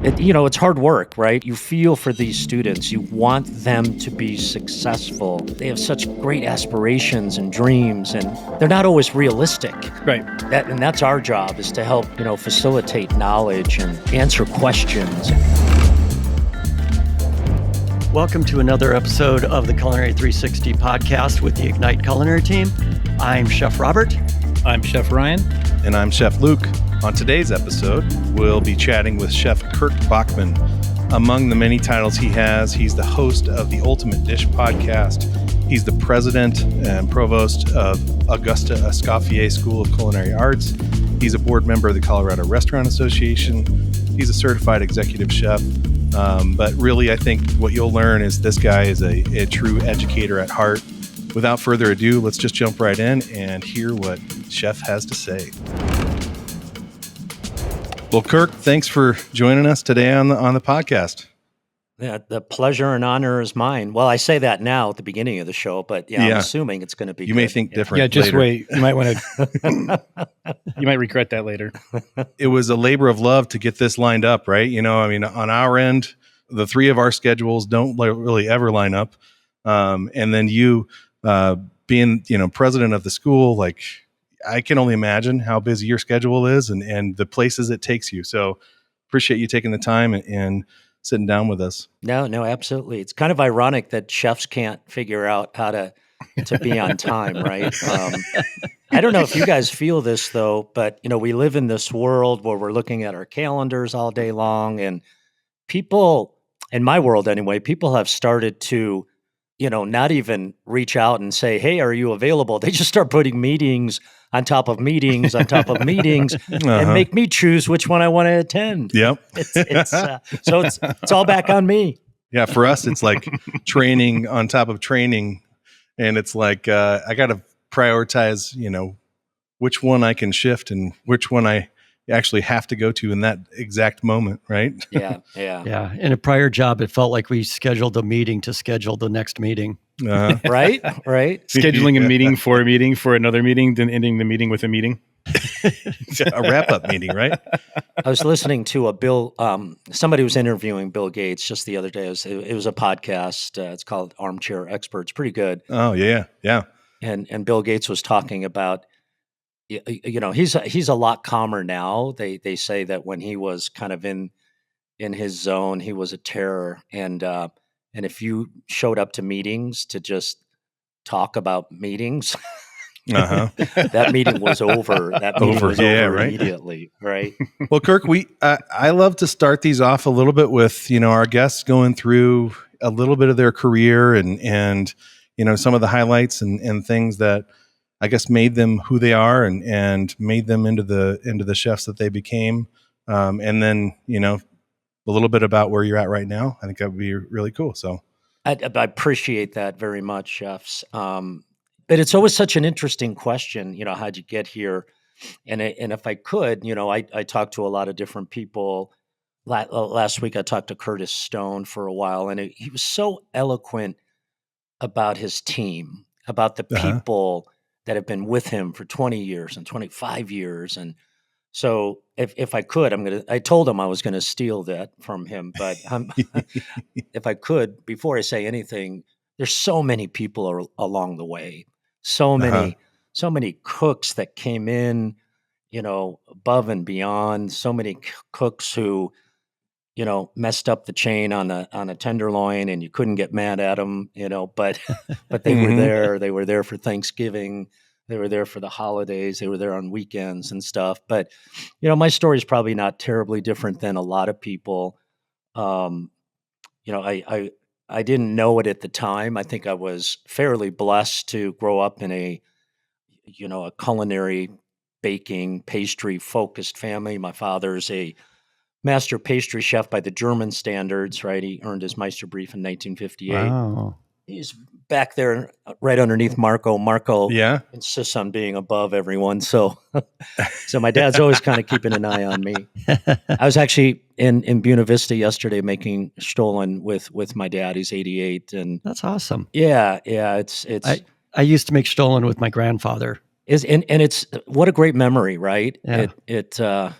It's hard work, right? You feel for these students. You want them to be successful. They have such great aspirations and dreams, and they're not always realistic. Right. That's our job, is to help, facilitate knowledge and answer questions. Welcome to another episode of the Culinary 360 podcast with the Ignite Culinary team. I'm Chef Robert. I'm Chef Ryan. And I'm Chef Luke. On today's episode, we'll be chatting with Chef Kirk Bachmann. Among the many titles he has, he's the host of the Ultimate Dish podcast. He's the president and provost of Auguste Escoffier School of Culinary Arts. He's a board member of the Colorado Restaurant Association. He's a certified executive chef. But really, I think what you'll learn is this guy is a true educator at heart. Without further ado, let's just jump right in and hear what Chef has to say. Well, Kirk, thanks for joining us today on the podcast. Yeah, the pleasure and honor is mine. Well, I say that now at the beginning of the show, but I'm assuming it's going to be You good. may think different. Yeah, just later. wait. You might want to. You might regret that later. It was a labor of love to get this lined up, right? On our end, the three of our schedules don't really ever line up. And then you being, president of the school, I can only imagine how busy your schedule is and the places it takes you. So appreciate you taking the time and sitting down with us. No, absolutely. It's kind of ironic that chefs can't figure out how to be on time, right? I don't know if you guys feel this though, but we live in this world where we're looking at our calendars all day long, and people, in my world anyway, people have started to, not even reach out and say, "Hey, are you available?" They just start putting meetings on top of meetings on top of meetings and make me choose which one I want to attend. Yep. So it's all back on me. Yeah. For us, it's like training on top of training. And it's like, I got to prioritize, which one I can shift and which one I actually have to go to in that exact moment. Right. Yeah. Yeah. In a prior job, it felt like we scheduled a meeting to schedule the next meeting. Right. Scheduling a meeting for another meeting, then ending the meeting with a meeting. A wrap-up meeting, right? I was listening to somebody was interviewing Bill Gates just the other day. It was a podcast. It's called Armchair Experts. Pretty good. Oh, yeah. And Bill Gates was talking about, he's a lot calmer now. They say that when he was kind of in his zone, he was a terror. And if you showed up to meetings to just talk about meetings, that meeting was over. That meeting was over immediately, right? Well, Kirk, I love to start these off a little bit with, our guests going through a little bit of their career and some of the highlights and things that I guess made them who they are and made them into the chefs that they became. And then, a little bit about where you're at right now. I think that would be really cool. So I appreciate that very much, chefs. But it's always such an interesting question, how'd you get here? And if I could, I talked to a lot of different people. Last week, I talked to Curtis Stone for a while, and he was so eloquent about his team, about the people that have been with him for 20 years and 25 years. And so if I could, I told him I was going to steal that from him, but if I could, before I say anything, there's so many people along the way, so many cooks that came in, above and beyond, so many cooks who, messed up the chain on a tenderloin and you couldn't get mad at them, but they were there. They were there for Thanksgiving. They were there for the holidays. They were there on weekends and stuff. But, my story is probably not terribly different than a lot of people. I didn't know it at the time. I think I was fairly blessed to grow up in a culinary, baking, pastry focused family. My father's a master pastry chef by the German standards, right? He earned his meisterbrief in 1958. Wow. He's back there right underneath Marco. Marco insists on being above everyone. So my dad's always kind of keeping an eye on me. I was actually in Buena Vista yesterday making Stollen with my dad. He's 88. And that's awesome. Yeah. It's I used to make Stollen with my grandfather. And it's what a great memory, right? Yeah.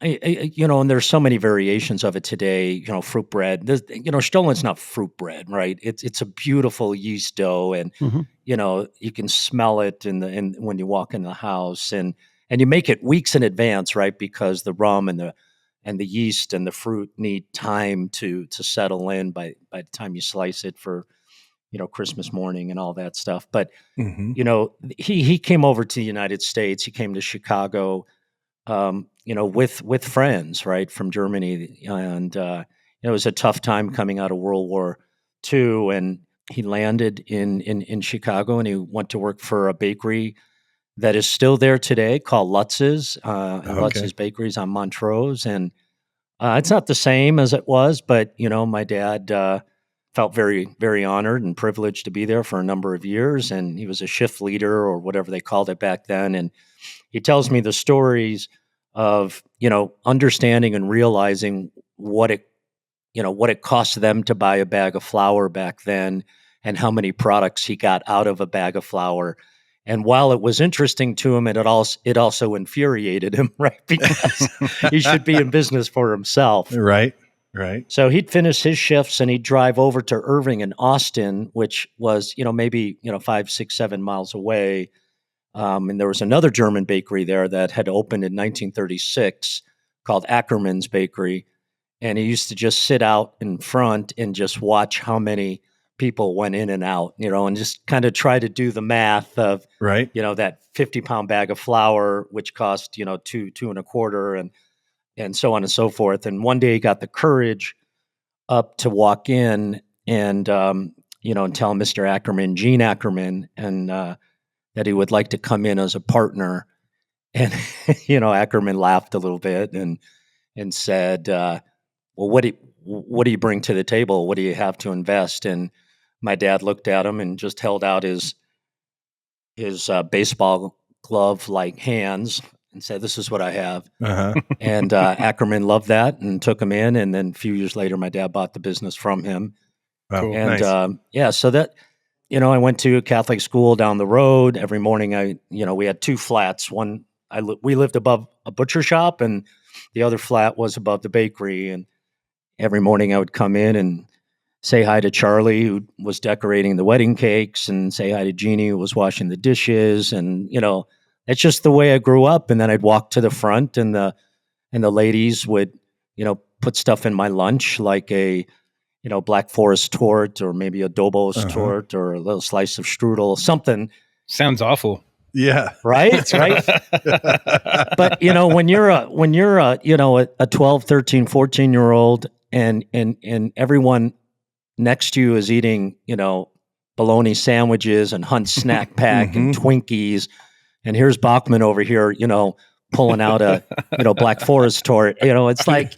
And there's so many variations of it today. Fruit bread. Stollen's not fruit bread, right? It's a beautiful yeast dough, and Mhm. you can smell it in when you walk in the house, and you make it weeks in advance, right? Because the rum and the yeast and the fruit need time to settle in by the time you slice it for Christmas morning and all that stuff. But Mm-hmm. he came over to the United States. He came to Chicago, with friends, right, from Germany, and it was a tough time coming out of World War II, and he landed in Chicago, and he went to work for a bakery that is still there today called Lutz's, and Okay. Lutz's Bakeries on Montrose, and it's not the same as it was, but my dad felt very, very honored and privileged to be there for a number of years, and he was a shift leader or whatever they called it back then, and he tells me the stories of understanding and realizing what it cost them to buy a bag of flour back then, and how many products he got out of a bag of flour. And while it was interesting to him, it also infuriated him, right? Because he should be in business for himself. Right. So he'd finish his shifts and he'd drive over to Irving and Austin, which was maybe 5, 6, 7 miles away. And there was another German bakery there that had opened in 1936 called Ackermann's Bakery. And he used to just sit out in front and just watch how many people went in and out, and just kind of try to do the math of, Right. that 50-pound bag of flour, which cost, two and a quarter, and so on and so forth. And one day he got the courage up to walk in and, and tell Mr. Ackermann, Gene Ackermann, and that he would like to come in as a partner. And, Ackermann laughed a little bit and said, well, what do you bring to the table? What do you have to invest? And my dad looked at him and just held out his baseball glove-like hands and said, "This is what I have." Uh-huh. And Ackermann loved that and took him in. And then a few years later, my dad bought the business from him. Wow. Cool. And Nice. so that, I went to a Catholic school down the road. Every morning we had 2 flats. One, we lived above a butcher shop, and the other flat was above the bakery. And every morning I would come in and say hi to Charlie, who was decorating the wedding cakes, and say hi to Jeannie, who was washing the dishes. And, that's just the way I grew up. And then I'd walk to the front, and the ladies would, put stuff in my lunch, like a, Black Forest tort, or maybe a Dobos tort, or a little slice of strudel, something. Sounds awful. Yeah. Right. But, when you're a 12, 13, 14-year-old, and everyone next to you is eating, bologna sandwiches and Hunt snack pack and Twinkies, and here's Bachmann over here, pulling out a, Black Forest tort. It's like,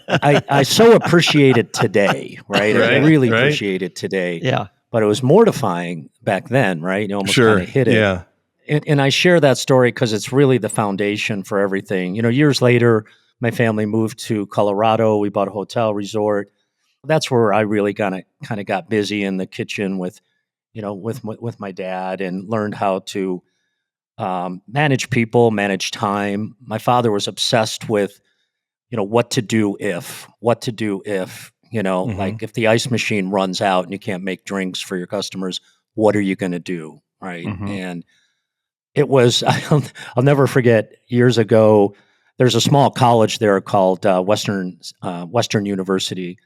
I so appreciate it today, right? I really appreciate it today. Yeah. But it was mortifying back then, right? You almost Sure. kind of hit it. Yeah. And I share that story because it's really the foundation for everything. Years later, my family moved to Colorado. We bought a hotel resort. That's where I really kind of got busy in the kitchen with my dad, and learned how to manage people, manage time. My father was obsessed with, what to do if, like if the ice machine runs out and you can't make drinks for your customers, what are you going to do? Right. And it was, I'll never forget, years ago, there's a small college there called Western University.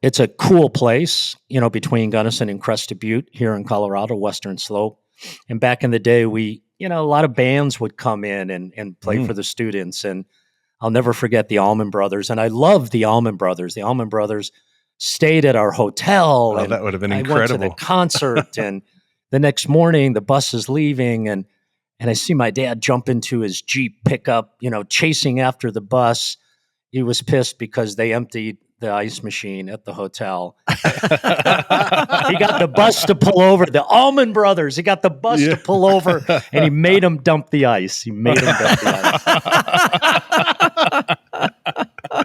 It's a cool place, between Gunnison and Crested Butte here in Colorado, Western Slope. And back in the day, a lot of bands would come in and play for the students. And I'll never forget the Allman Brothers. And I loved the Allman Brothers. The Allman Brothers stayed at our hotel. Oh, that would have been incredible. I went to the concert, and the next morning the bus is leaving, and I see my dad jump into his Jeep pickup, chasing after the bus. He was pissed because they emptied the ice machine at the hotel. He got the bus to pull over. The Allman Brothers, he got the bus to pull over, and he made them dump the ice.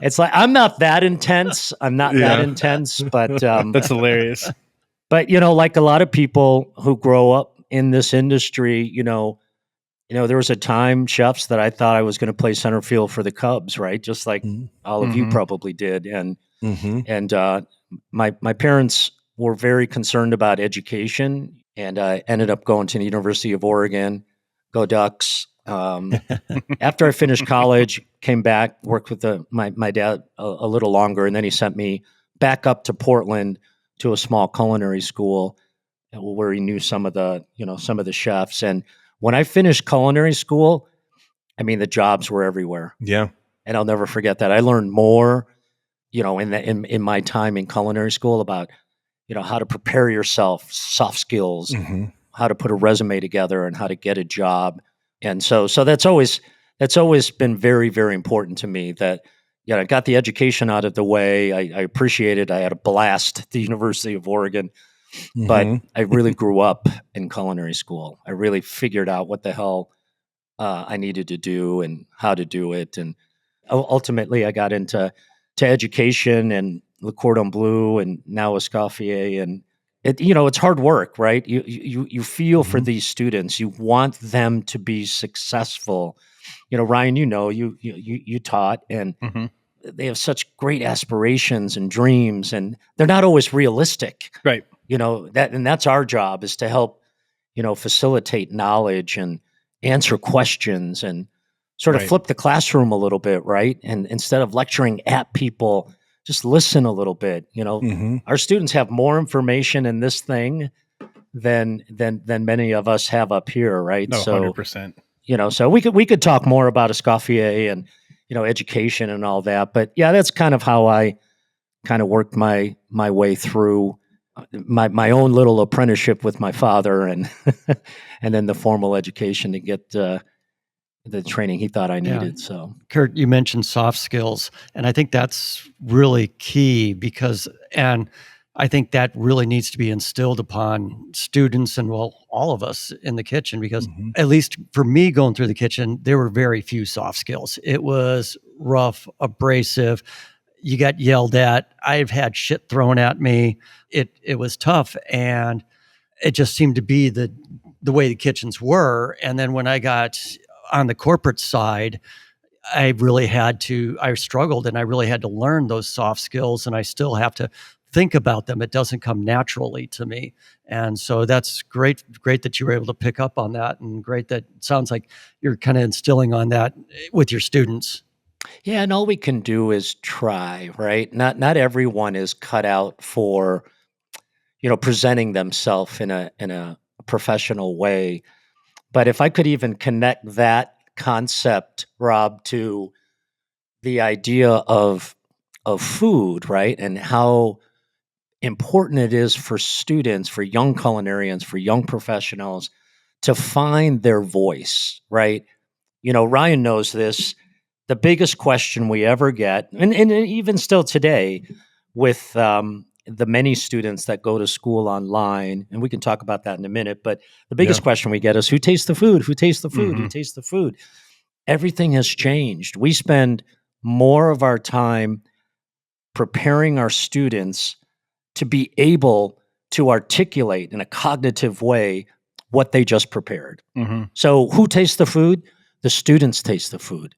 It's like, I'm not that intense. But That's hilarious. But, like a lot of people who grow up in this industry, there was a time, chefs, that I thought I was going to play center field for the Cubs, right? Just like all of you probably did. And my parents were very concerned about education, and I ended up going to the University of Oregon. Go Ducks! After I finished college, came back, worked with my dad a little longer, and then he sent me back up to Portland to a small culinary school where he knew some of the chefs. And when I finished culinary school, I mean, the jobs were everywhere. Yeah. And I'll never forget that. I learned more, in my time in culinary school about, how to prepare yourself, soft skills, how to put a resume together, and how to get a job. And so that's always been very, very important to me that, I got the education out of the way. I appreciate it. I had a blast at the University of Oregon, but I really grew up in culinary school. I really figured out what the hell I needed to do and how to do it. And ultimately I got into education and Le Cordon Bleu and now Escoffier. And it's hard work, right? You feel for these students. You want them to be successful. Ryan, you taught, and they have such great aspirations and dreams, and they're not always realistic. Right. And that's our job, is to help, facilitate knowledge and answer questions and sort of flip the classroom a little bit, right? And instead of lecturing at people, just listen a little bit. Our students have more information in this thing than many of us have up here, right? No, so 100%. So we could talk more about Escoffier and education and all that, but yeah, that's kind of how I kind of worked my way through my own little apprenticeship with my father, and and then the formal education to get the training he thought I needed. Yeah. So, Kurt, you mentioned soft skills, and I think that's really key and I think that really needs to be instilled upon students and, well, all of us in the kitchen, because at least for me going through the kitchen, there were very few soft skills. It was rough, abrasive. You got yelled at. I've had shit thrown at me. It was tough, and it just seemed to be the way the kitchens were. And then when I got on the corporate side, I struggled, and I really had to learn those soft skills, and I still have to think about them. It doesn't come naturally to me. And so that's great that you were able to pick up on that, and great that it sounds like you're kind of instilling on that with your students. Yeah, and all we can do is try, right? Not everyone is cut out for, presenting themselves in a professional way. But if I could even connect that concept, Rob, to the idea of food, right? And how important it is for students, for young culinarians, for young professionals to find their voice, right? Ryan knows this. The biggest question we ever get, and even still today with the many students that go to school online, and we can talk about that in a minute, but the biggest question we get is, who tastes the food? Who tastes the food? Who tastes the food? Everything has changed. We spend more of our time preparing our students to be able to articulate in a cognitive way what they just prepared. So who tastes the food? The students taste the food.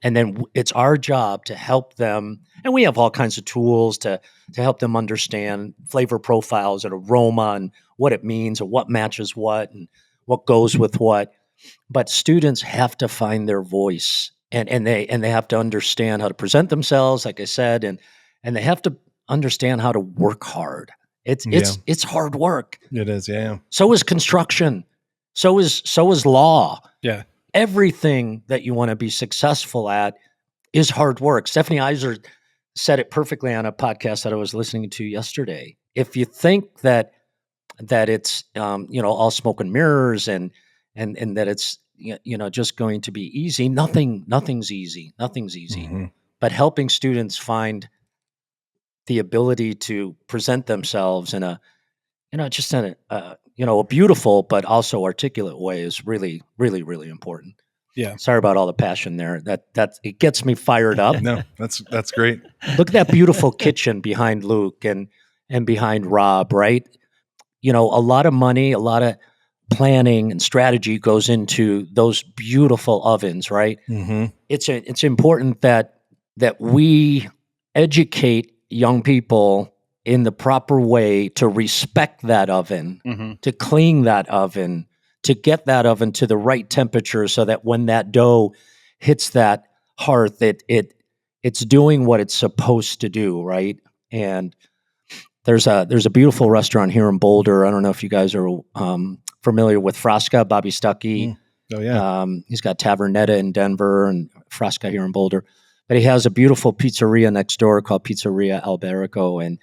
And then it's our job to help them. And we have all kinds of tools to help them understand flavor profiles and aroma and what it means and what matches what and what goes with what. But students have to find their voice, and they have to understand how to present themselves, like I said, and they have to understand how to work hard. It's hard work. It is, yeah. So is construction. So is law. Yeah. Everything that you want to be successful at is hard work. Stephanie Izard said it perfectly on a podcast that I was listening to yesterday. If you think that it's all smoke and mirrors and that it's just going to be easy, nothing's easy. Nothing's easy. But helping students find the ability to present themselves in a beautiful but also articulate way is really, really, really important. Yeah. Sorry about all the passion there. That it gets me fired up. No, that's great. Look at that beautiful kitchen behind Luke and behind Rob, right? A lot of money, a lot of planning and strategy goes into those beautiful ovens, right? Mm-hmm. It's important that we educate young people in the proper way to respect that oven, Mm-hmm. to clean that oven, to get that oven to the right temperature so that when that dough hits that hearth, it's doing what it's supposed to do, right? And there's a beautiful restaurant here in Boulder. I don't know if you guys are familiar with Frasca, Bobby Stuckey. Oh yeah. He's got Tavernetta in Denver and Frasca here in Boulder. But he has a beautiful pizzeria next door called Pizzeria Alberico. And,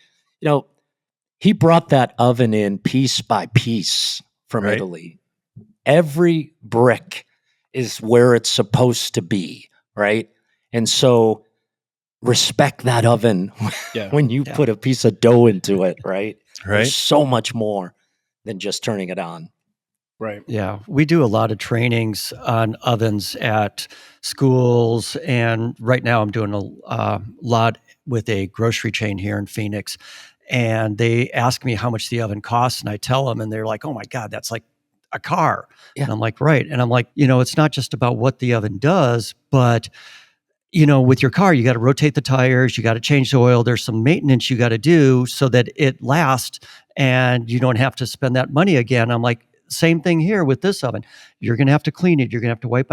he brought that oven in piece by piece from Right. Italy. Every brick is where it's supposed to be, right? And so respect that oven Yeah. when you put a piece of dough into it, right? Right. There's so much more than just turning it on. Right. Yeah, we do a lot of trainings on ovens at schools, and right now I'm doing a lot with a grocery chain here in Phoenix, and they ask me how much the oven costs, and I tell them, and they're like, "Oh my God, that's like a car." Yeah. And I'm like, "Right," and I'm like, it's not just about what the oven does, but with your car, you got to rotate the tires, you got to change the oil. There's some maintenance you got to do so that it lasts, and you don't have to spend that money again. I'm like, same thing here with this oven. You're going to have to clean it. You're going to have to wipe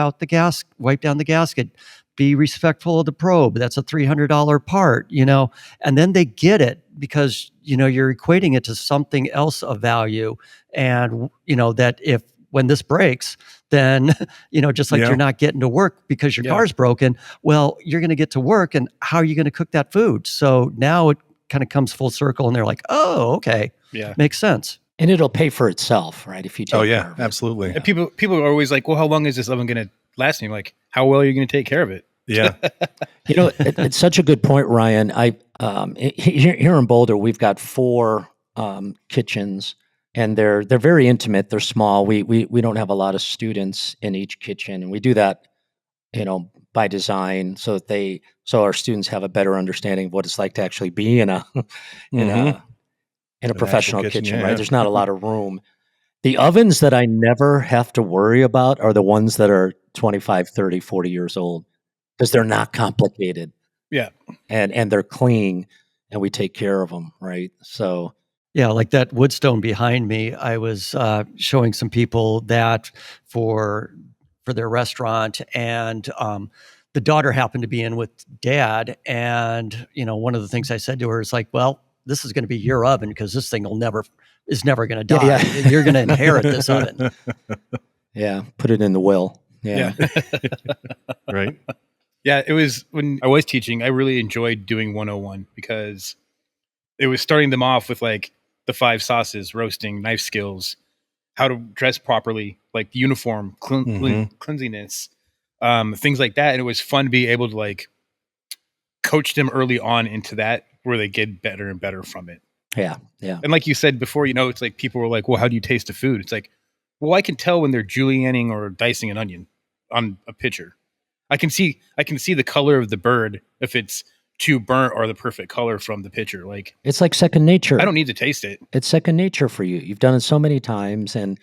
down the gasket, be respectful of the probe. That's a $300 part, and then they get it because, you're equating it to something else of value. And, that when this breaks, then, just like you're not getting to work because your car's broken, well, you're going to get to work, and how are you going to cook that food? So now it kind of comes full circle, and they're like, oh, okay. Yeah. Makes sense. And it'll pay for itself, right? If you take care of it. Absolutely. And people are always like, well, how long is this oven going to last me? I'm like, how well are you going to take care of it? Yeah. It's such a good point, Ryan. Here in Boulder, we've got 4 kitchens, and they're very intimate. They're small. We don't have a lot of students in each kitchen, and we do that, by design, so our students have a better understanding of what it's like to actually be in a professional kitchen, right? There's not a lot of room. The ovens that I never have to worry about are the ones that are 25, 30, 40 years old, because they're not complicated. Yeah. And they're clean, and we take care of them, right? So yeah, like that woodstone behind me, I was showing some people that for their restaurant, and the daughter happened to be in with dad, and one of the things I said to her is like, well, this is going to be your oven because this thing is never going to die. Yeah. You're going to inherit this oven. Yeah, put it in the will. Yeah. Right. Yeah, it was when I was teaching, I really enjoyed doing 101 because it was starting them off with like the 5 sauces, roasting, knife skills, how to dress properly, like the uniform, cleanliness, things like that. And it was fun to be able to like coach them early on into that, where they get better and better from it. Yeah. Yeah. And like you said before, it's like people were like, well, how do you taste the food? It's like, well, I can tell when they're julienning or dicing an onion on a pitcher. I can see the color of the bird if it's too burnt or the perfect color from the pitcher. Like, It's like second nature. I don't need to taste it. It's second nature for you. You've done it so many times, and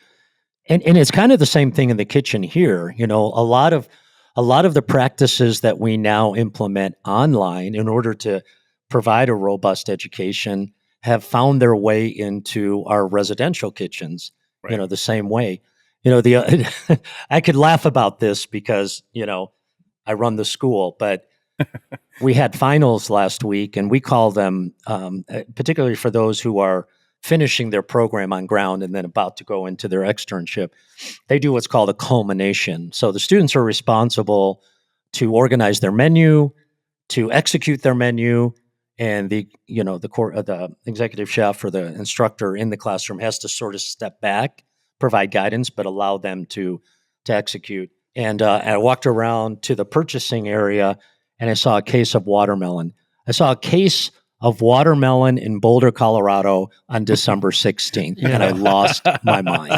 it's kind of the same thing in the kitchen here. A lot of the practices that we now implement online in order to provide a robust education have found their way into our residential kitchens. Right. The same way. I could laugh about this because I run the school, but we had finals last week, and we call them, particularly for those who are finishing their program on ground and then about to go into their externship, they do what's called a culmination. So the students are responsible to organize their menu, to execute their menu, and the executive chef or the instructor in the classroom has to sort of step back, provide guidance, but allow them to execute. And I walked around to the purchasing area, and I saw a case of watermelon. I saw a case of watermelon in Boulder, Colorado on December 16th, and I lost my mind.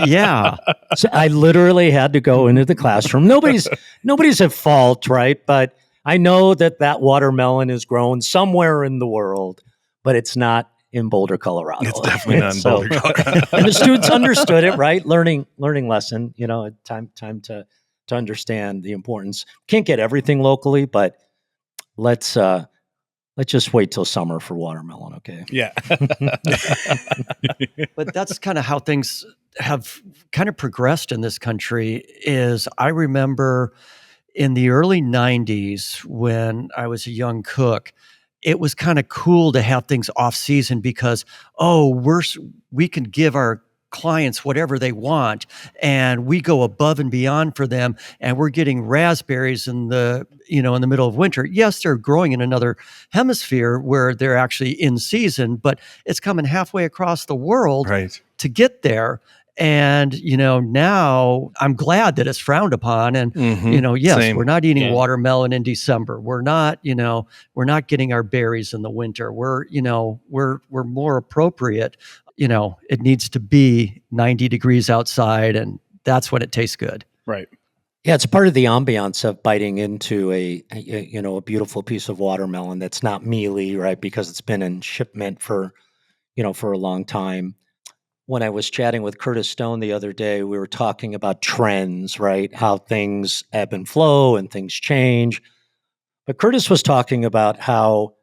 Yeah. So I literally had to go into the classroom. Nobody's at fault, right? But I know that watermelon is grown somewhere in the world, but it's not in Boulder, Colorado. It's definitely not in So- Boulder, Colorado. and the students understood it, right? Learning lesson, time to understand the importance. Can't get everything locally, but let's just wait till summer for watermelon, okay? Yeah. But that's kind of how things have kind of progressed in this country. Is I remember in the early 90s when I was a young cook, it was kind of cool to have things off season because, we can give our clients whatever they want and we go above and beyond for them, and we're getting raspberries in the middle of winter. Yes, they're growing in another hemisphere where they're actually in season, but it's coming halfway across the world Right. to get there. And, now I'm glad that it's frowned upon. And, yes, Same. we're not eating Yeah. watermelon in December. We're not getting our berries in the winter. We're more appropriate. It needs to be 90 degrees outside, and that's when it tastes good. Right. Yeah, it's part of the ambiance of biting into a beautiful piece of watermelon that's not mealy, right? Because it's been in shipment for a long time. When I was chatting with Curtis Stone the other day, we were talking about trends, right? How things ebb and flow and things change. But Curtis was talking about how,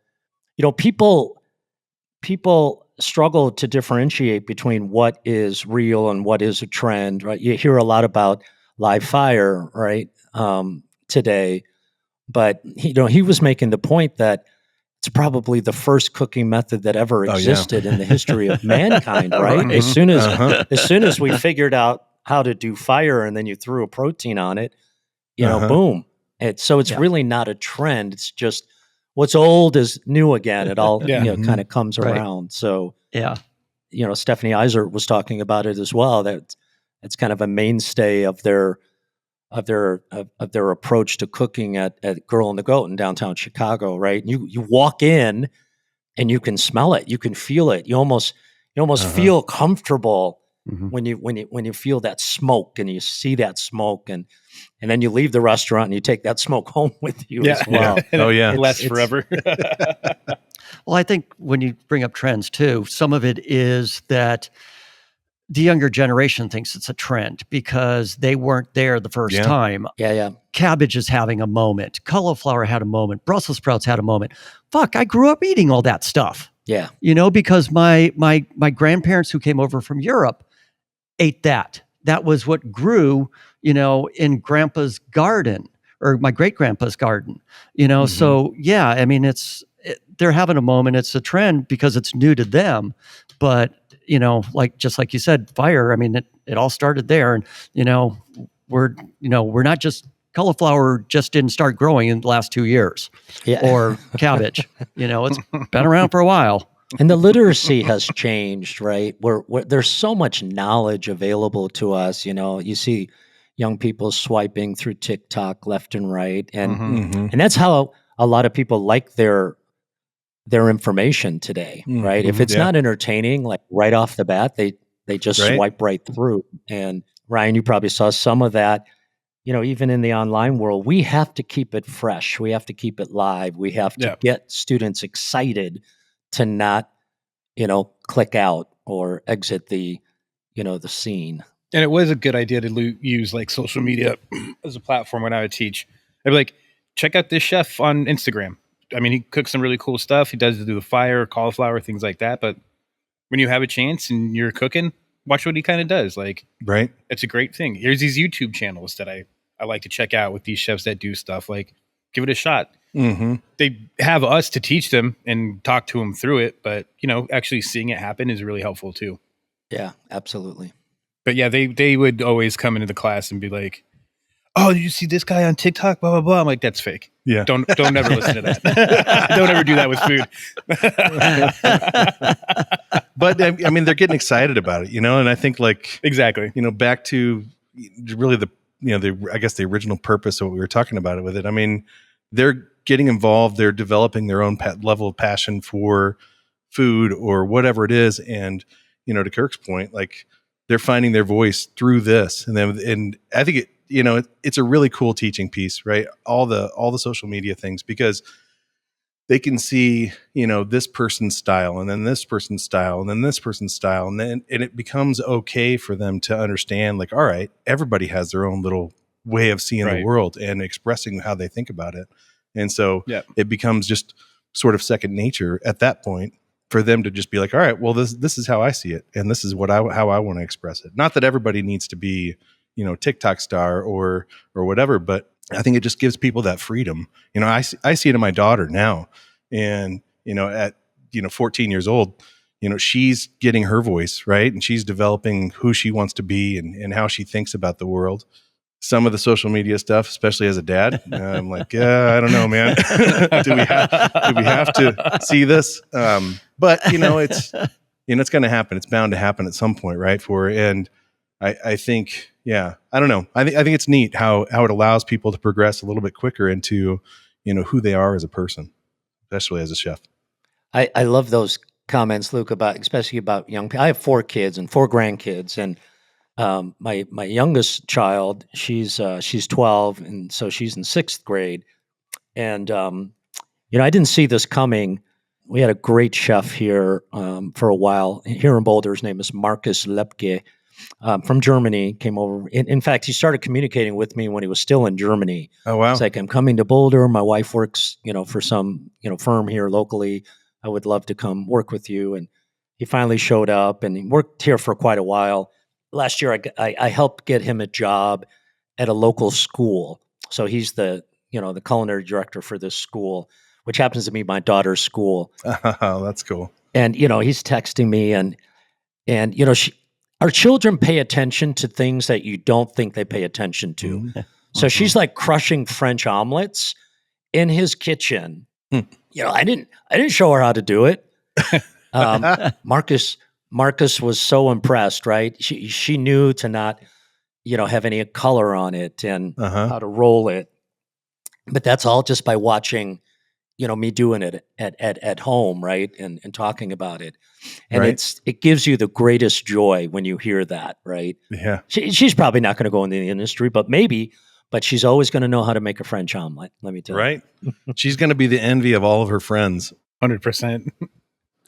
people struggle to differentiate between what is real and what is a trend, right? You hear a lot about live fire, right, today. But, he was making the point that it's probably the first cooking method that ever yeah. existed in the history of mankind, right? Right. As soon Uh-huh. as we figured out how to do fire and then you threw a protein on it, Uh-huh. boom. So it's Yeah. really not a trend. It's just what's old is new again. It all Yeah. kind of comes Right. around. So, Yeah. Stephanie Izard was talking about it as well. That it's kind of a mainstay of their approach to cooking at Girl and the Goat in downtown Chicago, right? You walk in and you can smell it, you can feel it. You almost Uh-huh. feel comfortable Mhm. when you feel that smoke and you see that smoke, and then you leave the restaurant and you take that smoke home with you as well. Oh, yeah. It lasts It's- forever. Well, I think when you bring up trends too, some of it is that the younger generation thinks it's a trend because they weren't there the first Yeah. time. Yeah. Cabbage is having a moment. Cauliflower had a moment. Brussels sprouts had a moment. Fuck, I grew up eating all that stuff. Yeah. Because my grandparents who came over from Europe ate that. That was what grew, in grandpa's garden or my great grandpa's garden, Mhm. So yeah, I mean, they're having a moment. It's a trend because it's new to them, but just like you said, fire. I mean, it all started there, and we're not just cauliflower just didn't start growing in the last 2 years, Yeah. or cabbage. It's been around for a while. And the literacy has changed, right? Where there's so much knowledge available to us. You see young people swiping through TikTok left and right, and Mhm. and that's how a lot of people like their information today, right? If Mhm. it's Yeah. not entertaining, like right off the bat, they just Right. swipe right through. And Ryan, you probably saw some of that. Even in the online world, we have to keep it fresh. We have to keep it live. We have to Yeah. get students excited to not, click out or exit the scene. And it was a good idea to use like social media as a platform when I would teach. I'd be like, check out this chef on Instagram. I mean, he cooks some really cool stuff. He does do the fire, cauliflower, things like that. But when you have a chance and you're cooking, watch what he kind of does. Like, Right. it's a great thing. Here's these YouTube channels that I like to check out with these chefs that do stuff. Like, give it a shot. Mm-hmm. They have us to teach them and talk to them through it. But, actually seeing it happen is really helpful too. Yeah, absolutely. But yeah, they would always come into the class and be like, "Oh, did you see this guy on TikTok? Blah blah blah." I'm like, "That's fake. Yeah. Don't ever listen to that. Don't ever do that with food." But I mean, they're getting excited about it, and I think Exactly. back to really I guess the original purpose of what we were talking about it with it. I mean, they're getting involved. They're developing their own level of passion for food or whatever it is. And, to Kirk's point, like they're finding their voice through this. And I think it's a really cool teaching piece, right? All the social media things, because they can see, this person's style and then this person's style and then this person's style. And it becomes okay for them to understand, like, all right, everybody has their own little way of seeing the world and expressing how they think about it. And so it becomes just sort of second nature at that point for them to just be like, all right, well, this is how I see it. And this is how I want to express it. Not that everybody needs to be, TikTok star or whatever, but I think it just gives people that freedom. I see it in my daughter now, and at 14 years old, she's getting her voice right, and she's developing who she wants to be and how she thinks about the world. Some of the social media stuff, especially as a dad, I'm like, I don't know, man. do we have to see this? But it's it's going to happen. It's bound to happen at some point, right? And I think. Yeah, I don't know. I think it's neat how it allows people to progress a little bit quicker into, who they are as a person, especially as a chef. I love those comments, Luke, especially about young people. I have 4 kids and 4 grandkids, and my youngest child, she's 12, and so she's in 6th grade. And I didn't see this coming. We had a great chef here for a while here in Boulder. His name is Marcus Lepke. From Germany, came over. In fact, he started communicating with me when he was still in Germany. Oh, wow. It's like, I'm coming to Boulder. My wife works, for some, firm here locally. I would love to come work with you. And he finally showed up, and he worked here for quite a while. Last year, I helped get him a job at a local school. So he's the culinary director for this school, which happens to be my daughter's school. Oh, that's cool. And, he's texting me and our children pay attention to things that you don't think they pay attention to. Mm-hmm. So she's like crushing French omelets in his kitchen. I didn't show her how to do it. Marcus was so impressed, right? She knew to not, have any color on it and how to roll it. But that's all just by watching, me doing it at home, right? And talking about it. And right. it gives you the greatest joy when you hear that, right? Yeah. She's probably not going to go into the industry, but she's always going to know how to make a French omelet. Let me tell you. Right. She's going to be the envy of all of her friends. 100%.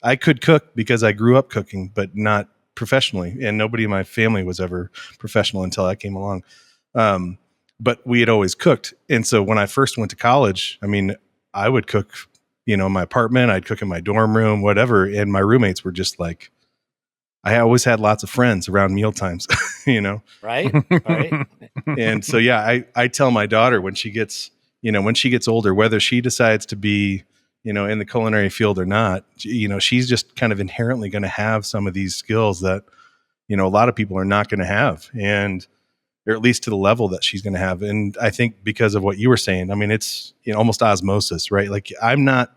I could cook because I grew up cooking, but not professionally. And nobody in my family was ever professional until I came along. But we had always cooked. And so when I first went to college, I would cook, in my apartment, I'd cook in my dorm room, whatever. And my roommates were just like, I always had lots of friends around meal times, Right. And so, yeah, I tell my daughter when she gets older, whether she decides to be, in the culinary field or not, she's just kind of inherently going to have some of these skills that, a lot of people are not going to have. And, or at least to the level that she's going to have. And I think because of what you were saying, it's almost osmosis, right? Like, I'm not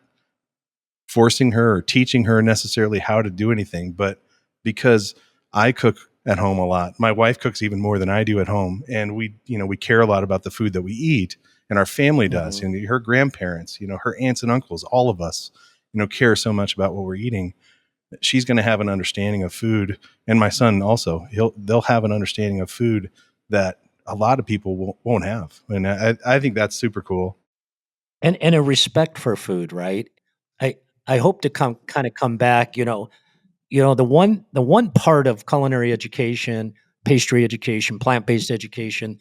forcing her or teaching her necessarily how to do anything, but because I cook at home a lot, my wife cooks even more than I do at home. And we care a lot about the food that we eat, and our family does, and her grandparents, her aunts and uncles, all of us, care so much about what we're eating. She's going to have an understanding of food. And my son also, they'll have an understanding of food that a lot of people won't have. And I think that's super cool. And a respect for food, right? I hope to come back, the one part of culinary education, pastry education, plant-based education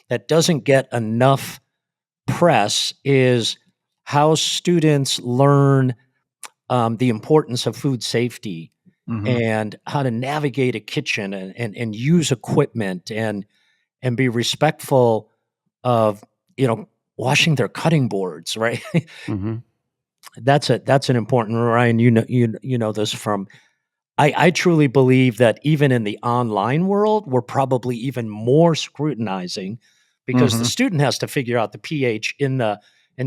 that doesn't get enough press is how students learn the importance of food safety and how to navigate a kitchen and use equipment and be respectful of, washing their cutting boards, right? Mm-hmm. That's an important, Ryan, you know this from, I truly believe that even in the online world, we're probably even more scrutinizing because the student has to figure out the pH in the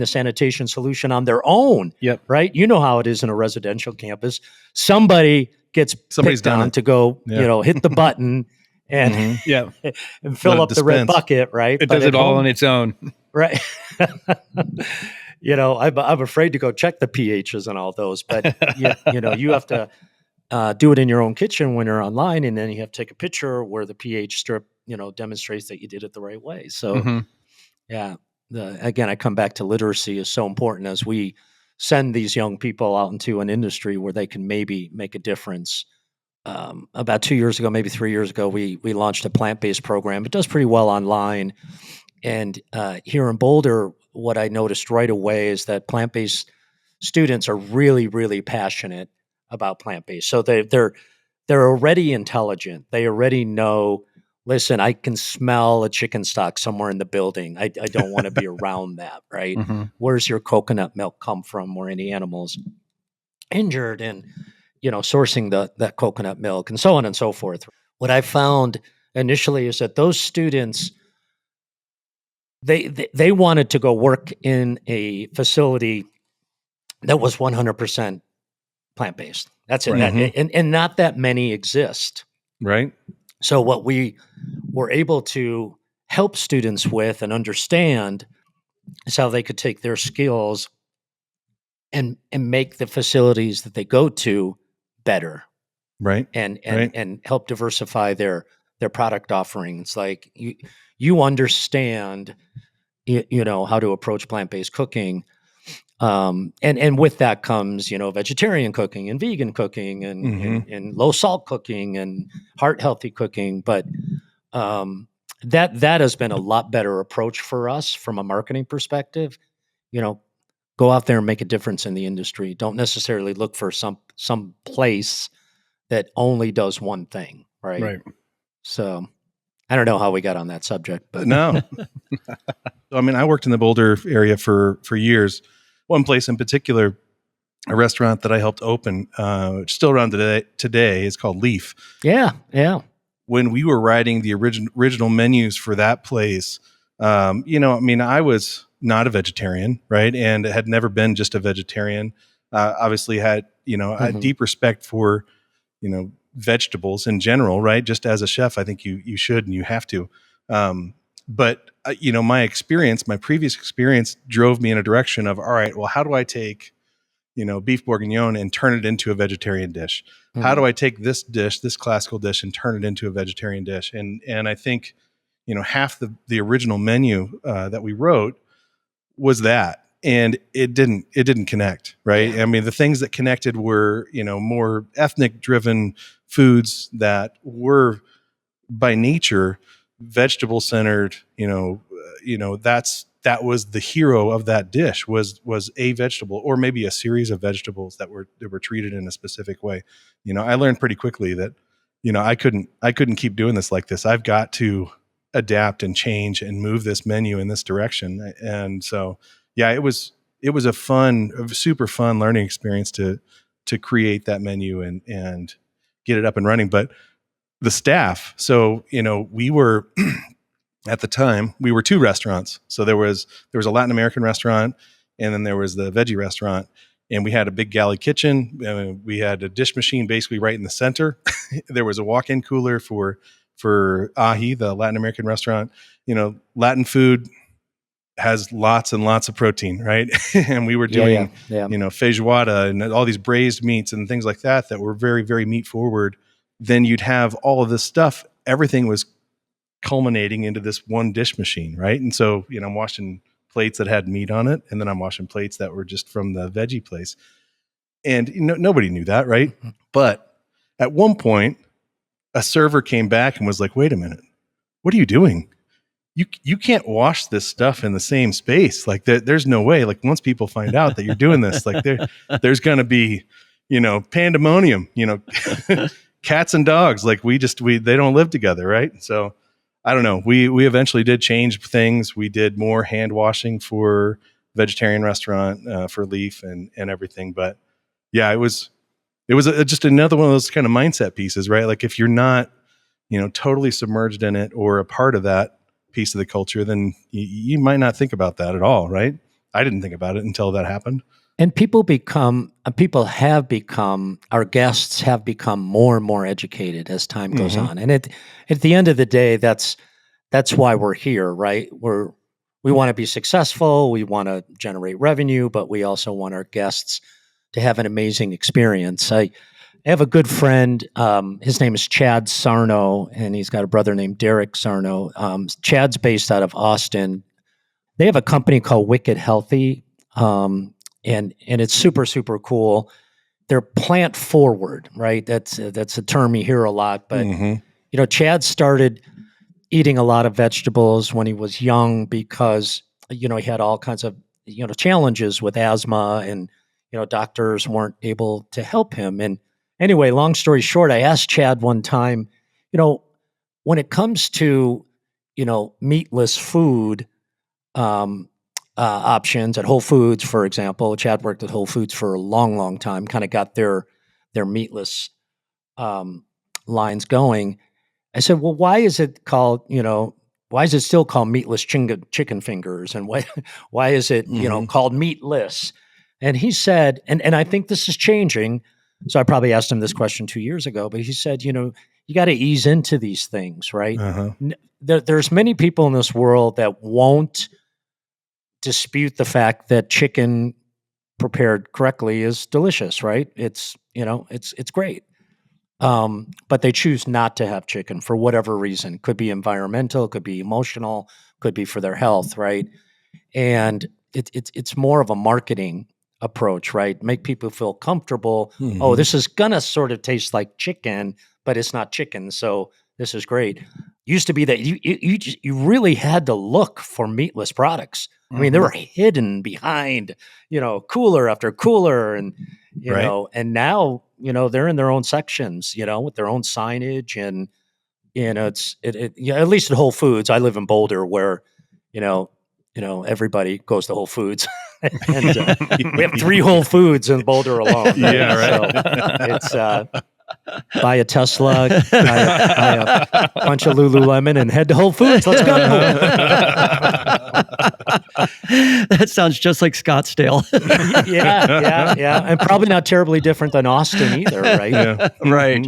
sanitation solution on their own. Yep. Right. You know how it is in a residential campus. Somebody's picked on to go, hit the button and and fill up the red bucket, right? It does it all on its own. Right. I'm afraid to go check the pHs and all those, but you have to do it in your own kitchen when you're online, and then you have to take a picture where the pH strip, demonstrates that you did it the right way. So, again, I come back to literacy is so important as we send these young people out into an industry where they can maybe make a difference. About 2 years ago, maybe 3 years ago, we launched a plant-based program. It does pretty well online. And here in Boulder, what I noticed right away is that plant-based students are really, really passionate about plant-based. So they're already intelligent. They already know, listen, I can smell a chicken stock somewhere in the building. I don't want to be around that, right? Mhm. Where's your coconut milk come from? Were any animals injured? And, sourcing that coconut milk and so on and so forth. What I found initially is that those students, they wanted to go work in a facility that was 100% plant-based. That's it. Right. And not that many exist. Right. So what we were able to help students with and understand is how they could take their skills and make the facilities that they go to better, Right. and Right. and help diversify their product offerings. Like you understand, how to approach plant-based cooking. And with that comes, vegetarian cooking and vegan cooking and, Mhm. and low salt cooking and heart healthy cooking. But that has been a lot better approach for us from a marketing perspective. Go out there and make a difference in the industry. Don't necessarily look for some place that only does one thing, right? Right. So I don't know how we got on that subject, but No. I mean, I worked in the Boulder area for years. One place in particular, a restaurant that I helped open, which is still around today, is called Leaf. yeah. When we were writing the original menus for that place, I mean, I was not a vegetarian, right? And had never been just a vegetarian. Obviously had, a deep respect for, vegetables in general, right? Just as a chef, I think you should and you have to. But my previous experience drove me in a direction of, all right, well, how do I take, beef bourguignon and turn it into a vegetarian dish? How do I take this dish, this classical dish, and turn it into a vegetarian dish? And I think, half the original menu that we wrote was that, and it didn't connect, right? Yeah. I mean, the things that connected were, more ethnic driven foods that were by nature vegetable centered. That was the hero of that dish was a vegetable, or maybe a series of vegetables that were treated in a specific way. I learned pretty quickly that, I couldn't keep doing this like this. I've got to adapt and change and move this menu in this direction. And so, yeah, it was a super fun learning experience to create that menu and get it up and running. But the staff, so, we were at the time, we were two restaurants. So there was a Latin American restaurant, and then there was the veggie restaurant. And we had a big galley kitchen. We had a dish machine basically right in the center. There was a walk-in cooler for Ahi, the Latin American restaurant. Latin food has lots and lots of protein, right? And we were doing, feijoada and all these braised meats and things like that were very, very meat forward. Then you'd have all of this stuff. Everything was culminating into this one dish machine, right? And so, I'm washing plates that had meat on it, and then I'm washing plates that were just from the veggie place. And nobody knew that, right? Mm-hmm. But at one point, a server came back and was like, "Wait a minute, what are you doing? You can't wash this stuff in the same space. Like there's no way. Like once people find out that you're doing this, like there's going to be, pandemonium. Cats and dogs. Like they don't live together, right? So." I don't know. We eventually did change things. We did more hand washing for vegetarian restaurant for Leaf and everything. But yeah, it was just another one of those kind of mindset pieces, right? Like if you're not, totally submerged in it or a part of that piece of the culture, then you might not think about that at all, right? I didn't think about it until that happened. And our guests have become more and more educated as time goes on. And at the end of the day, that's why we're here, right? We want to be successful. We want to generate revenue, but we also want our guests to have an amazing experience. I have a good friend. His name is Chad Sarno, and he's got a brother named Derek Sarno. Chad's based out of Austin. They have a company called Wicked Healthy. and it's super, super cool. They're plant forward, right? That's a term you hear a lot. But Chad started eating a lot of vegetables when he was young because he had all kinds of challenges with asthma, and doctors weren't able to help him. And anyway, long story short, I asked Chad one time, when it comes to meatless food options at Whole Foods, for example. Chad worked at Whole Foods for a long, long time. Kind of got their meatless lines going. I said, well, why is it called, why is it still called meatless chicken fingers? And why is it, called meatless? And he said, and I think this is changing. So I probably asked him this question 2 years ago, but he said, you got to ease into these things, right? There's many people in this world that won't dispute the fact that chicken prepared correctly is delicious, right? It's great. But they choose not to have chicken for whatever reason. Could be environmental, could be emotional, could be for their health, right? And it's more of a marketing approach, right? Make people feel comfortable. Oh, this is gonna sort of taste like chicken, but it's not chicken, so this is great. Used to be that you really had to look for meatless products. I mean, they were hidden behind, cooler after cooler, and and now they're in their own sections, with their own signage, and at least at Whole Foods. I live in Boulder, where everybody goes to Whole Foods, and we have 3 Whole Foods in Boulder alone. Right? Yeah, right. So it's buy a Tesla, buy a bunch of Lululemon, and head to Whole Foods. Let's go. That sounds just like Scottsdale. Yeah, and probably not terribly different than Austin either, right? Yeah. Right.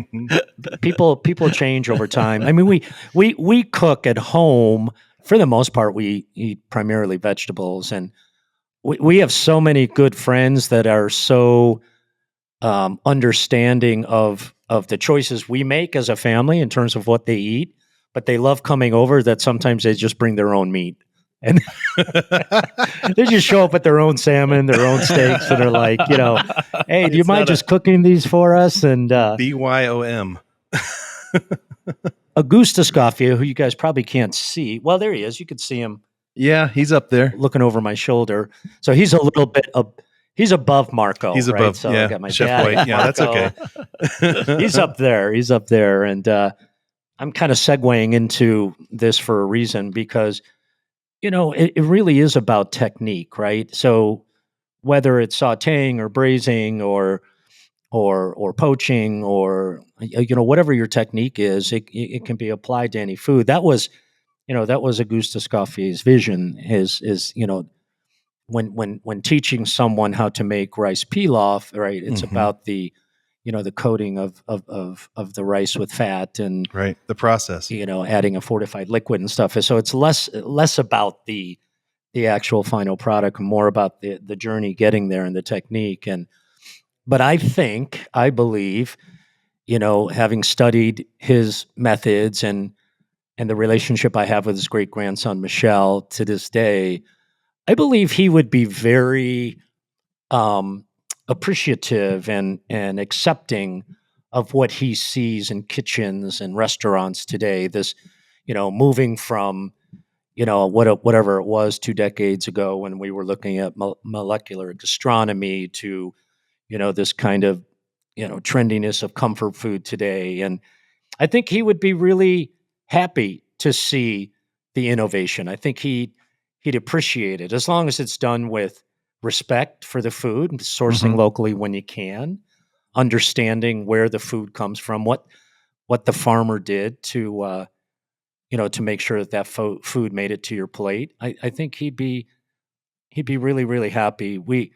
People change over time. I mean, we cook at home. For the most part, we eat primarily vegetables, and we have so many good friends that are so understanding of the choices we make as a family in terms of what they eat, but they love coming over that sometimes they just bring their own meat. And they just show up with their own salmon, their own steaks, and they're like, hey, do you mind just cooking these for us? And BYOM. Auguste Escoffier, who you guys probably can't see. Well, there he is. You could see him. Yeah, he's up there. Looking over my shoulder. So he's a little bit he's above Marco. He's right? above, so yeah. I got my Chef dad, White. Yeah, that's Marco. okay. He's up there. And I'm kind of segueing into this for a reason, because, it really is about technique, right? So whether it's sauteing or braising or poaching, or, whatever your technique is, it can be applied to any food. That was Auguste Escoffier's vision, is when teaching someone how to make rice pilaf, right? It's about the coating of the rice with fat, and right, the process. Adding a fortified liquid and stuff. So it's less about the actual final product, more about the journey getting there and the technique. But I believe, having studied his methods and the relationship I have with his great grandson Michel to this day, I believe he would be very appreciative and accepting of what he sees in kitchens and restaurants today. This, moving from, whatever it was 2 decades ago when we were looking at molecular gastronomy to, this kind of, trendiness of comfort food today. And I think he would be really happy to see the innovation. I think he'd appreciate it, as long as it's done with respect for the food, sourcing locally when you can, understanding where the food comes from, what the farmer did to to make sure that food made it to your plate. I think he'd be really, really happy. We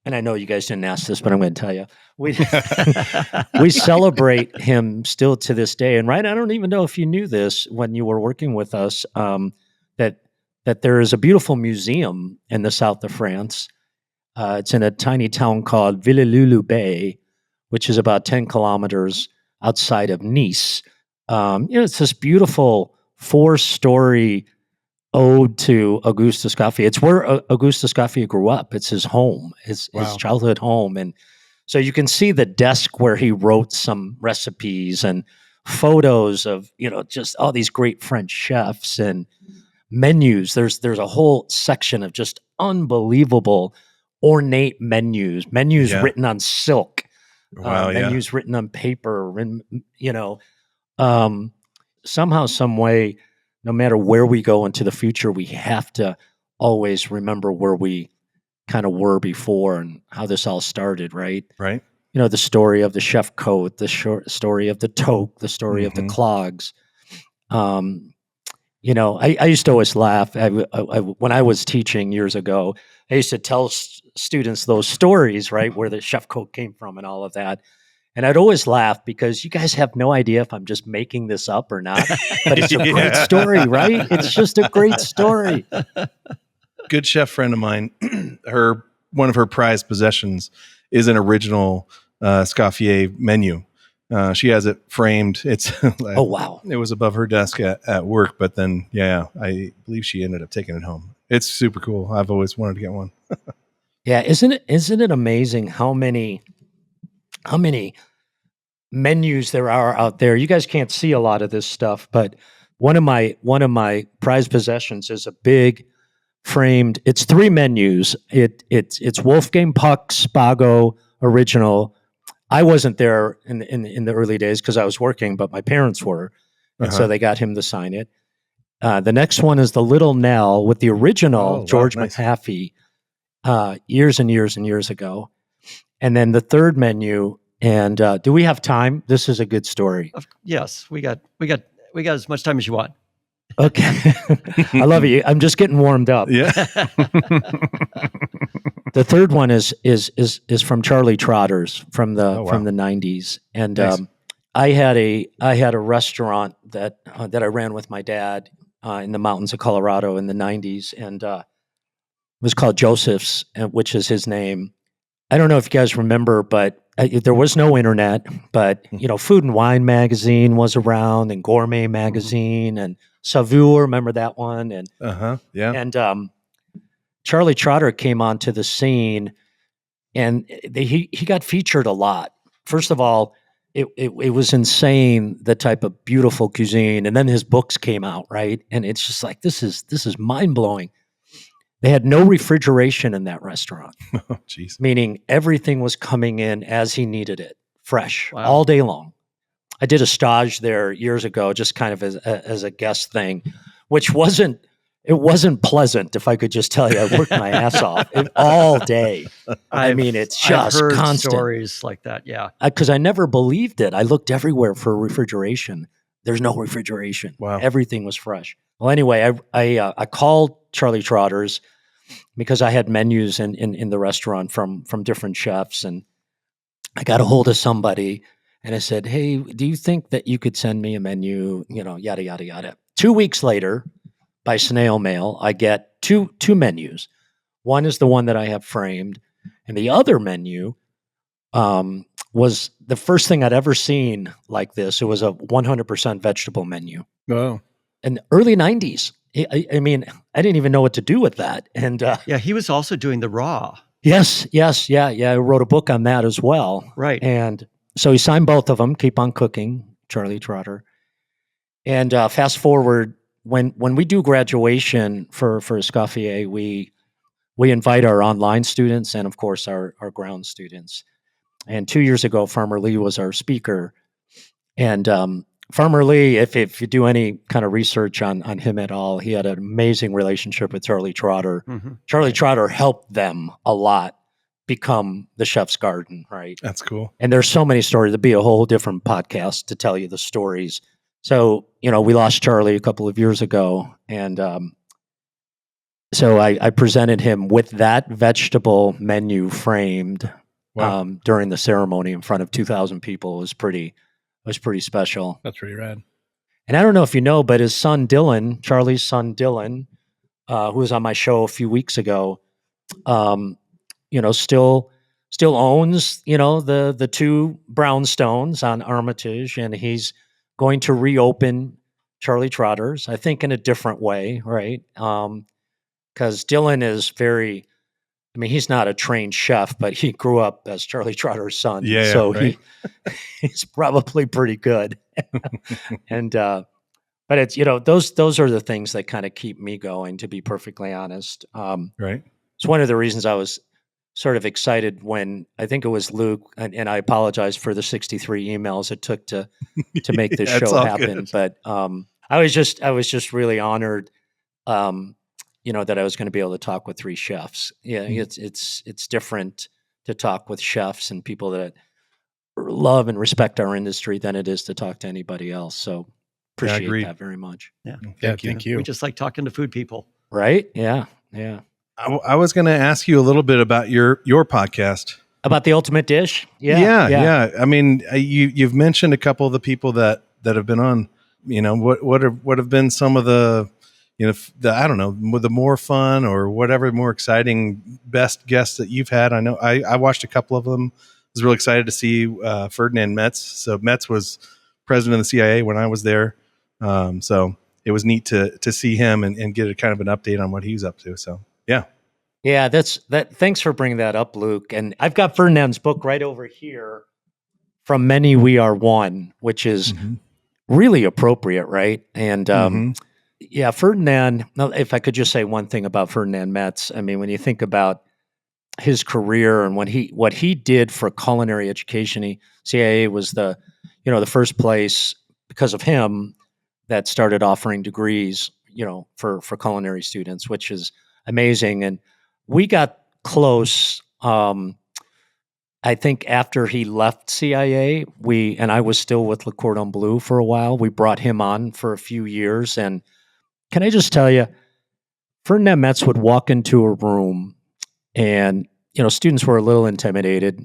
and I know you guys didn't ask this, but I'm going to tell you, we celebrate him still to this day. And right, I don't even know if you knew this when you were working with us, that there is a beautiful museum in the south of France. It's in a tiny town called Villers-Leu-Bay, which is about 10 kilometers outside of Nice. It's this beautiful 4-story ode to Auguste Escoffier. It's where Auguste Escoffier grew up. It's his home, his childhood home. And so you can see the desk where he wrote some recipes and photos of, just all these great French chefs and menus. There's a whole section of just unbelievable ornate menus written on silk, menus written on paper, and somehow, some way, no matter where we go into the future, we have to always remember where we kind of were before and how this all started, right? Right. The story of the chef coat, the story of the toque, the story of the clogs. I used to always laugh. When I was teaching years ago, I used to tell students those stories, right, where the chef coat came from and all of that. And I'd always laugh because you guys have no idea if I'm just making this up or not. But it's a great story, right? It's just a great story. Good chef friend of mine, one of her prized possessions is an original Escoffier menu. She has it framed. It's oh, wow. It was above her desk at work, but then I believe she ended up taking it home. It's super cool. I've always wanted to get one. Yeah, isn't it amazing how many menus there are out there? You guys can't see a lot of this stuff, but one of my prized possessions is a big framed. It's 3 menus. It's Wolfgang Puck's Spago original. I wasn't there in the early days because I was working, but my parents were, and so they got him to sign it. The next one is the Little Nell with the original George McAfee, years and years and years ago. And then the third menu. And do we have time? This is a good story. Yes, we got as much time as you want. Okay, I love you. I'm just getting warmed up. Yeah. The third one is from Charlie Trotter's from the 90s, and nice. I had a restaurant that I ran with my dad in the mountains of Colorado in the 90s, and it was called Joseph's, which is his name. I don't know if you guys remember, but there was no internet, but Food and Wine magazine was around, and Gourmet magazine, and Savour, remember that one? And and Charlie Trotter came onto the scene, and he got featured a lot. First of all, it was insane, the type of beautiful cuisine, and then his books came out, right? And it's just like this is mind blowing. They had no refrigeration in that restaurant. Oh, jeez. Meaning everything was coming in as he needed it, fresh, all day long. I did a stage there years ago, just kind of as a guest thing, which wasn't pleasant, if I could just tell you. I worked my ass off all day. It's just I've heard constant stories like that. Yeah, because I never believed it. I looked everywhere for refrigeration. There's no refrigeration. Wow, everything was fresh. Well, anyway, I called Charlie Trotter's because I had menus in the restaurant from different chefs, and I got a hold of somebody, and I said, "Hey, do you think that you could send me a menu?" Yada yada yada. 2 weeks later, by snail mail, I get two menus. One is the one that I have framed, and the other menu was the first thing I'd ever seen like this. It was a 100% vegetable menu. Oh, in the early 90s. I didn't even know what to do with that. And he was also doing the raw. Yes. I wrote a book on that as well. Right. And so he signed both of them, Keep on Cooking, Charlie Trotter. And fast forward, when we do graduation for Escoffier, we invite our online students and, of course, our ground students. And 2 years ago, Farmer Lee was our speaker. And Farmer Lee, if you do any kind of research on him at all, he had an amazing relationship with Charlie Trotter. Mm-hmm. Charlie Trotter helped them a lot become the Chef's Garden, right? That's cool. And there's so many stories. There'd be a whole different podcast to tell you the stories. So, we lost Charlie a couple of years ago. And so I presented him with that vegetable menu framed during the ceremony in front of 2,000 people. It was pretty special. That's pretty rad. And I don't know if you know, but his son Dylan, Charlie's son Dylan, who was on my show a few weeks ago, still owns, the 2 brownstones on Armitage, and he's going to reopen Charlie Trotter's, I think in a different way, right? Because Dylan is very, I mean, he's not a trained chef, but he grew up as Charlie Trotter's son. Yeah, So right. he's probably pretty good. And, but it's, those are the things that kind of keep me going, to be perfectly honest. Right. It's one of the reasons I was sort of excited when I think it was Luke, and I apologize for the 63 emails it took to make this That's show all happen. good. But I was just really honored, that I was going to be able to talk with three chefs. Yeah, it's different to talk with chefs and people that love and respect our industry than it is to talk to anybody else. So appreciate agreed. that very much. Yeah. Thank you. We just like talking to food people. Right? Yeah. Yeah. I was going to ask you a little bit about your podcast. About the ultimate dish? Yeah. I mean, you've mentioned a couple of the people that have been on. What have been some of the, I don't know, the more fun or whatever, more exciting, best guests that you've had? I know I watched a couple of them. I was really excited to see Ferdinand Metz. So Metz was president of the CIA when I was there. So it was neat to see him and get a kind of an update on what he's up to. So yeah. Yeah, thanks for bringing that up, Luke. And I've got Ferdinand's book right over here, From Many We Are One, which is really appropriate, right? And yeah, Ferdinand, now, if I could just say one thing about Ferdinand Metz, I mean, when you think about his career and what he did for culinary education, CIA was the first place, because of him, that started offering degrees, for culinary students, which is amazing. And we got close. I think after he left CIA, and I was still with Le Cordon Bleu for a while. We brought him on for a few years, and can I just tell you, Ferdinand Metz would walk into a room, and students were a little intimidated.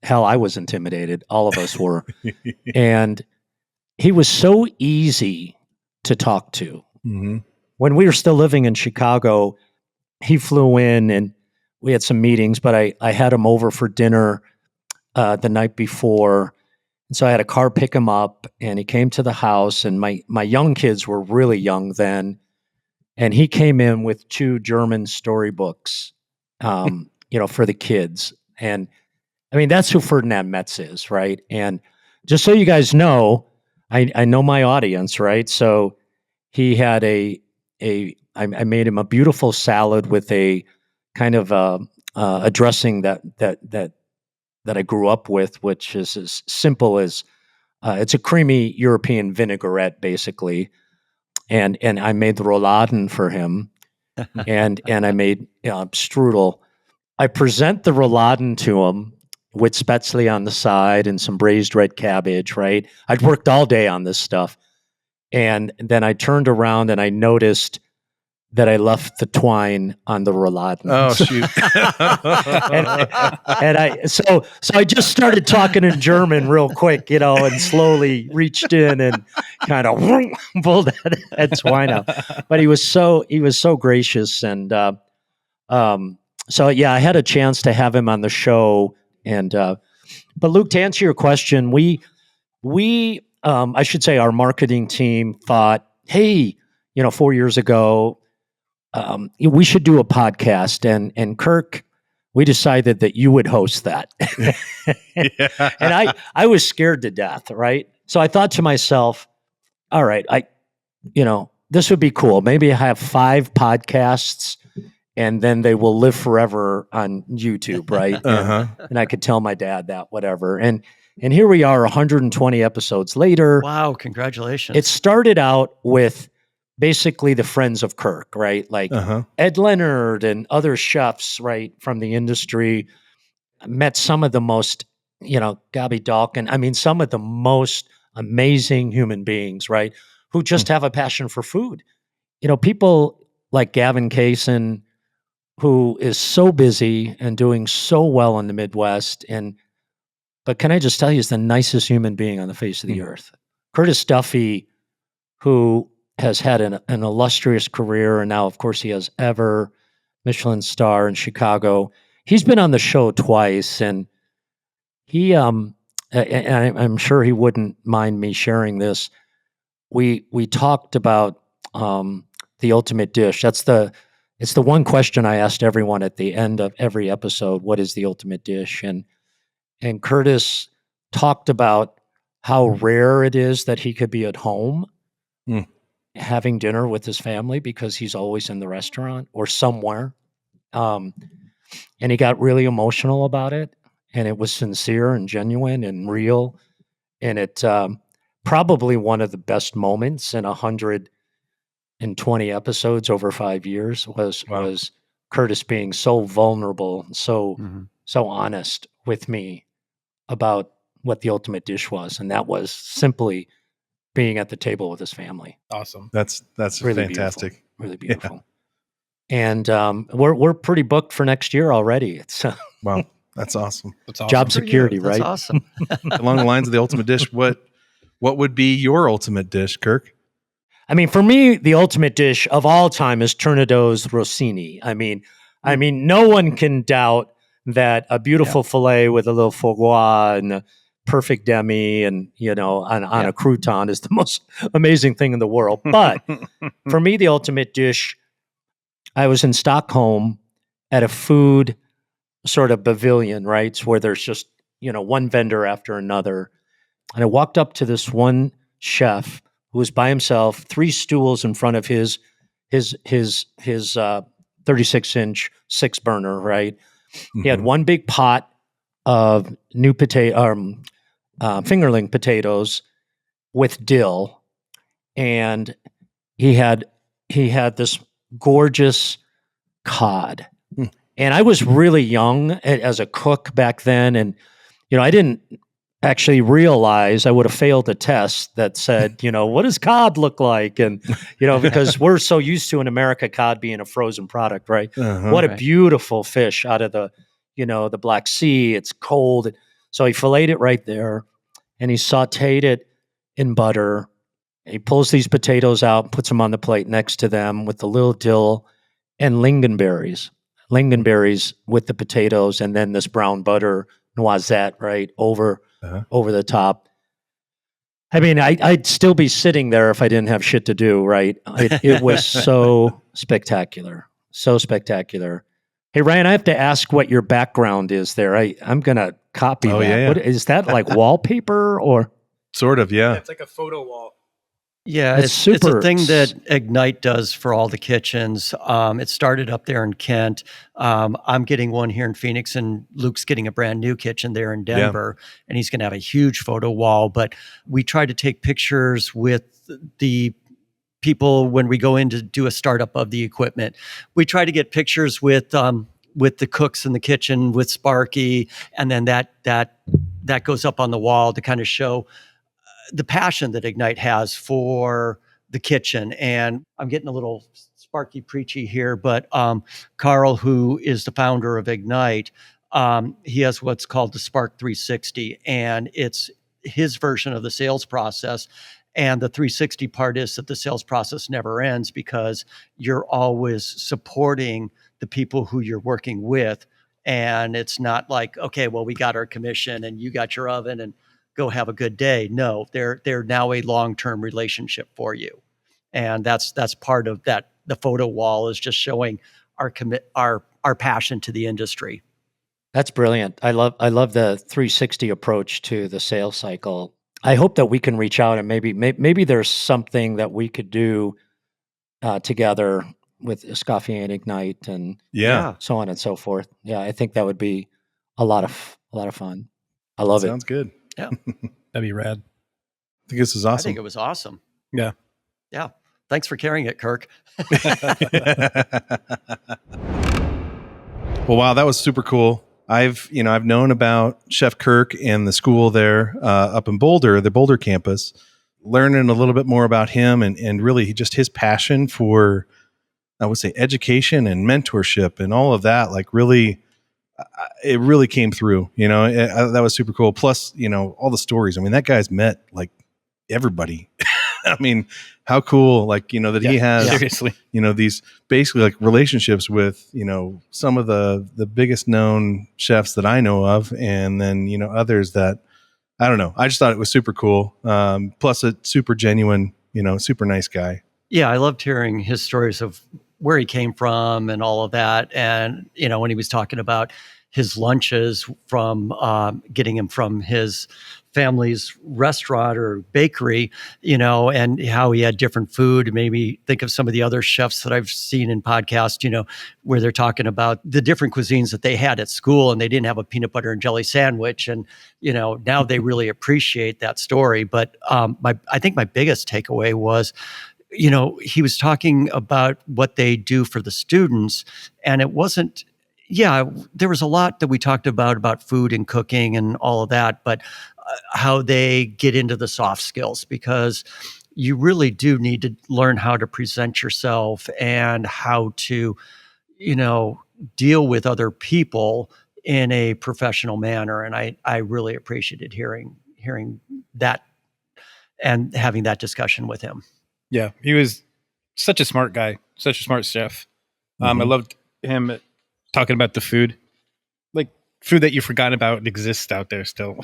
Hell, I was intimidated. All of us were, and he was so easy to talk to. When we were still living in Chicago, he flew in and we had some meetings, but I had him over for dinner the night before. And so I had a car pick him up, and he came to the house, and my young kids were really young then. And he came in with 2 German storybooks, for the kids. And I mean, that's who Ferdinand Metz is, right? And just so you guys know, I know my audience, right? So he had I made him a beautiful salad with a kind of a dressing that I grew up with, which is as simple as it's a creamy European vinaigrette, basically. And I made the rouladen for him, and I made strudel. I present the rouladen to him with spätzle on the side and some braised red cabbage. Right, I'd worked all day on this stuff. And then I turned around and I noticed that I left the twine on the rouladen. Oh, shoot. So I just started talking in German real quick, and slowly reached in and kind of pulled that twine out. But he was so gracious. And so, yeah, I had a chance to have him on the show. And but Luke, to answer your question, we I should say our marketing team thought, hey, 4 years ago, we should do a podcast. And Kirk, we decided that you would host that. And I was scared to death, right? So I thought to myself, all right, this would be cool. Maybe I have 5 podcasts, and then they will live forever on YouTube, right? And I could tell my dad that, whatever. And here we are 120 episodes later. Wow, congratulations. It started out with basically the friends of Kirk, right? Like Ed Leonard and other chefs, right, from the industry. I met some of the most, Gabby Dalkin. I mean, some of the most amazing human beings, right, who just have a passion for food. People like Gavin Kaysen, who is so busy and doing so well in the Midwest. But can I just tell you, he's the nicest human being on the face of the earth. Curtis Duffy, who has had an illustrious career, and now, of course, he has Michelin star in Chicago. He's been on the show twice, and he, and I'm sure he wouldn't mind me sharing this. we talked about the ultimate dish. It's the one question I asked everyone at the end of every episode. What is the ultimate dish? And Curtis talked about how rare it is that he could be at home having dinner with his family because he's always in the restaurant or somewhere. And he got really emotional about it, and it was sincere and genuine and real. And it probably one of the best moments in 120 episodes over 5 years was Curtis being so vulnerable, so honest with me about what the ultimate dish was, and that was simply being at the table with his family. Awesome. That's really fantastic. Beautiful. Really beautiful. Yeah. And we're pretty booked for next year already. It's wow, that's awesome. That's awesome. Job security, That's right? awesome. Along the lines of the ultimate dish, what would be your ultimate dish, Kirk? I mean, for me, the ultimate dish of all time is Tornado's Rossini. I mean, no one can doubt that a beautiful fillet with a little foie gras and a perfect demi and, on a crouton is the most amazing thing in the world. But for me, the ultimate dish, I was in Stockholm at a food sort of pavilion, right? Where there's just, one vendor after another. And I walked up to this one chef who was by himself, 3 stools in front of his 36-inch 6-burner, right? He had one big pot of new fingerling potatoes with dill, and he had this gorgeous cod. And I was really young as a cook back then, and I didn't actually realize I would have failed a test that said, what does cod look like? And, because we're so used to in America, cod being a frozen product, right? What a beautiful fish out of the Black Sea. It's cold. So he filleted it right there, and he sauteed it in butter. He pulls these potatoes out, puts them on the plate next to them with a little dill and lingonberries with the potatoes, and then this brown butter noisette, right, over the top. I mean, I'd still be sitting there if I didn't have shit to do, right? It was so spectacular. So spectacular. Hey, Ryan, I have to ask what your background is there. I'm going to copy that. Yeah. What, is that like wallpaper or? Sort of, yeah. It's like a photo wall. Yeah, it's a thing that Ignite does for all the kitchens. It started up there in Kent. I'm getting one here in Phoenix, and Luke's getting a brand new kitchen there in Denver, and he's going to have a huge photo wall. But we try to take pictures with the people when we go in to do a startup of the equipment. We try to get pictures with the cooks in the kitchen, with Sparky, and then that goes up on the wall to kind of show the passion that Ignite has for the kitchen. And I'm getting a little Sparky preachy here, but Carl, who is the founder of Ignite, he has what's called the Spark 360, and it's his version of the sales process. And the 360 part is that the sales process never ends because you're always supporting the people who you're working with. And it's not like, okay, well, we got our commission and you got your oven and go have a good day. No, they're now a long-term relationship for you. And that's part of that. The photo wall is just showing our passion to the industry. That's brilliant. I love the 360 approach to the sales cycle. I hope that we can reach out and maybe there's something that we could do together with Escoffier and Ignite and so on and so forth. Yeah, I think that would be a lot of fun. I love it. Sounds good. Yeah. That'd be rad. I think this is awesome. I think it was awesome. Yeah. Yeah. Thanks for carrying it, Kirk. Well, wow, that was super cool. I've known about Chef Kirk and the school there up in Boulder, the Boulder campus, learning a little bit more about him and really just his passion for, I would say, education and mentorship and all of that. Like really, it really came through, that was super cool. Plus, all the stories. I mean, that guy's met like everybody. I mean, how cool, like, that he has, seriously, these basically like relationships with, some of the biggest known chefs that I know of. And then, others that I don't know. I just thought it was super cool. Plus a super genuine super nice guy. Yeah, I loved hearing his stories of where he came from and all of that. And, when he was talking about his lunches from getting him from his family's restaurant or bakery, and how he had different food. It made me think of some of the other chefs that I've seen in podcasts, where they're talking about the different cuisines that they had at school, and they didn't have a peanut butter and jelly sandwich. And, now they really appreciate that story. But I think my biggest takeaway was, he was talking about what they do for the students, and it wasn't, there was a lot that we talked about food and cooking and all of that, but how they get into the soft skills, because you really do need to learn how to present yourself and how to, deal with other people in a professional manner. And I really appreciated hearing that and having that discussion with him. Yeah, he was such a smart guy, such a smart chef. I loved him talking about the food, like food that you forgot about exists out there still.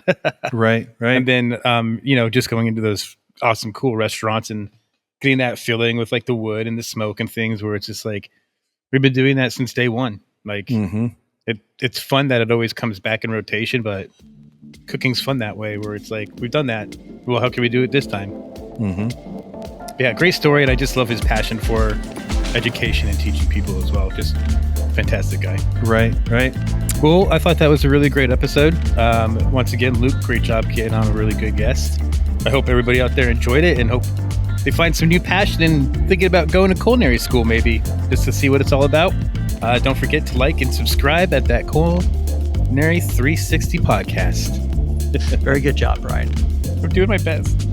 Right. And then, just going into those awesome, cool restaurants and getting that feeling with like the wood and the smoke and things where it's just like, we've been doing that since day one. Like it's fun that it always comes back in rotation, but cooking's fun that way where it's like, we've done that. Well, how can we do it this time? Yeah, great story. And I just love his passion for education and teaching people as well. Just fantastic guy. Right. Well, I thought that was a really great episode. Once again, Luke, great job getting on a really good guest. I hope everybody out there enjoyed it and hope they find some new passion in thinking about going to culinary school, maybe just to see what it's all about. Don't forget to like and subscribe at that Culinary 360 podcast. Very good job, Brian. I'm doing my best.